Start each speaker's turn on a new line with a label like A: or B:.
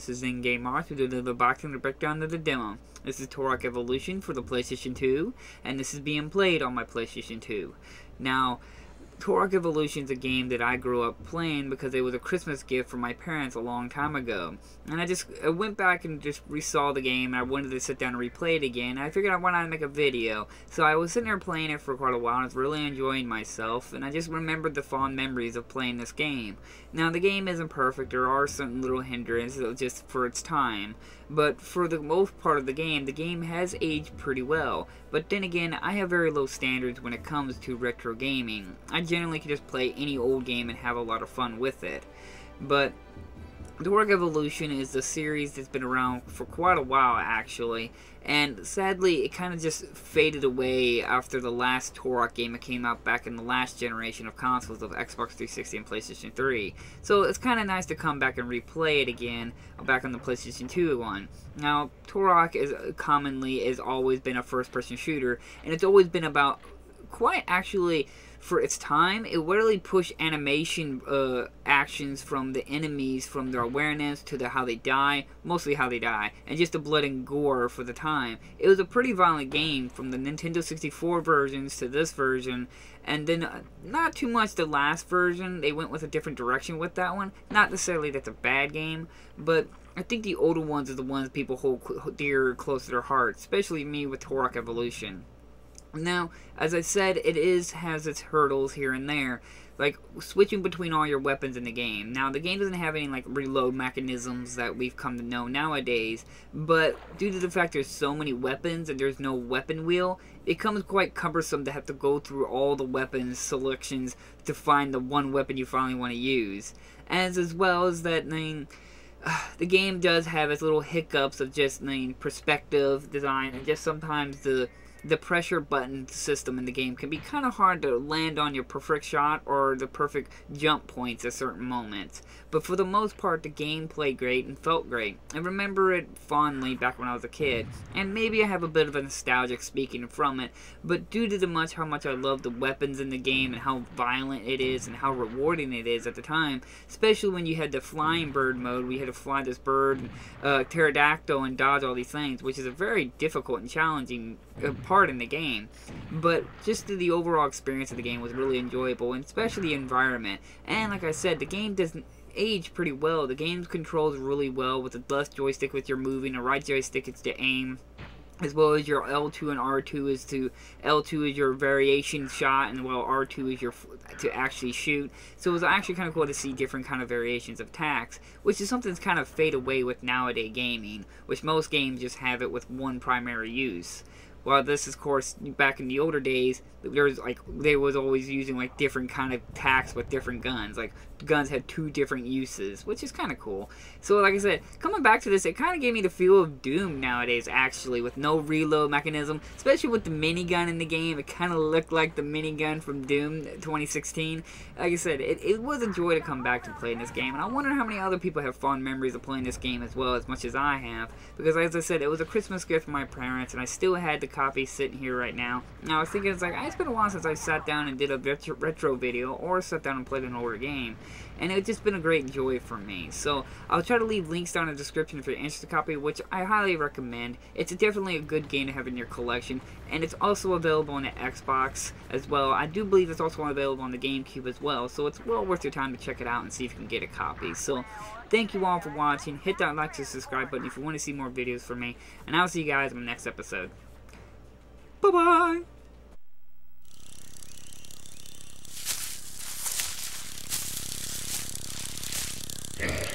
A: this is in-game art to deliver the box and the breakdown of the demo. This is Turok Evolution for the PlayStation 2, and this is being played on my PlayStation 2. Now, Turok Evolution is a game that I grew up playing because it was a Christmas gift from my parents a long time ago. And I went back and just resaw the game, and I wanted to sit down and replay it again. And I figured I wanted to make a video. So I was sitting there playing it for quite a while, and I was really enjoying myself. And I just remembered the fond memories of playing this game. Now, the game isn't perfect. There are some little hindrances just for its time. But for the most part of the game has aged pretty well. But then again, I have very low standards when it comes to retro gaming. I generally can just play any old game and have a lot of fun with it. But Turok Evolution is a series that's been around for quite a while, actually, and sadly it kind of just faded away after the last Turok game that came out back in the last generation of consoles of Xbox 360 and PlayStation 3. So it's kind of nice to come back and replay it again back on the PlayStation 2 one. Now, Turok has always been a first-person shooter, and it's always been about, quite actually, for its time, it really pushed animation actions from the enemies, from their awareness to how they die, mostly how they die, and just the blood and gore for the time. It was a pretty violent game from the Nintendo 64 versions to this version, and then not too much the last version. They went with a different direction with that one. Not necessarily that's a bad game, but I think the older ones are the ones people hold dear close to their hearts, especially me with Turok Evolution. Now, as I said, it has its hurdles here and there, like switching between all your weapons in the game. Now, the game doesn't have any like reload mechanisms that we've come to know nowadays, but due to the fact there's so many weapons and there's no weapon wheel, it becomes quite cumbersome to have to go through all the weapons selections to find the one weapon you finally want to use. As well as that, the game does have its little hiccups of just perspective design, and just sometimes the pressure button system in the game can be kind of hard to land on your perfect shot or the perfect jump points at certain moments. But for the most part, the game played great and felt great. I remember it fondly back when I was a kid, and maybe I have a bit of a nostalgic speaking from it, but due to how much I love the weapons in the game and how violent it is and how rewarding it is at the time, especially when you had the flying bird mode, we had to fly this bird, pterodactyl, and dodge all these things, which is a very difficult and challenging part in the game. But just the overall experience of the game was really enjoyable, and especially the environment. And like I said, the game doesn't age pretty well. The game controls really well with the left joystick with your moving, the right joystick is to aim, as well as your L2 and R2 is L2 is your variation shot, and while R2 is your to actually shoot. So it was actually kind of cool to see different kind of variations of attacks, which is something that's kind of fade away with nowadays gaming, which most games just have it with one primary use. While this is, of course, back in the older days, they was always using like different kind of attacks with different guns. Like guns had two different uses, which is kind of cool. So like I said, coming back to this, it kind of gave me the feel of Doom nowadays, actually, with no reload mechanism, especially with the minigun in the game. It kind of looked like the minigun from Doom 2016. Like I said, it was a joy to come back to playing this game, and I wonder how many other people have fond memories of playing this game as well, as much as I have, because as I said, it was a Christmas gift from my parents, and I still had the copy sitting here right now. Now I was thinking, it's like, it's been a while since I sat down and did a retro video, or sat down and played an older game, and it's just been a great joy for me. So I'll try to leave links down in the description if you're interested in a copy, which I highly recommend. It's definitely a good game to have in your collection, and it's also available on the Xbox as well. I do believe it's also available on the GameCube as well, so it's well worth your time to check it out and see if you can get a copy. So thank you all for watching. Hit that like and subscribe button if you want to see more videos from me, and I'll see you guys in the next episode. Bye-bye!
B: Yeah.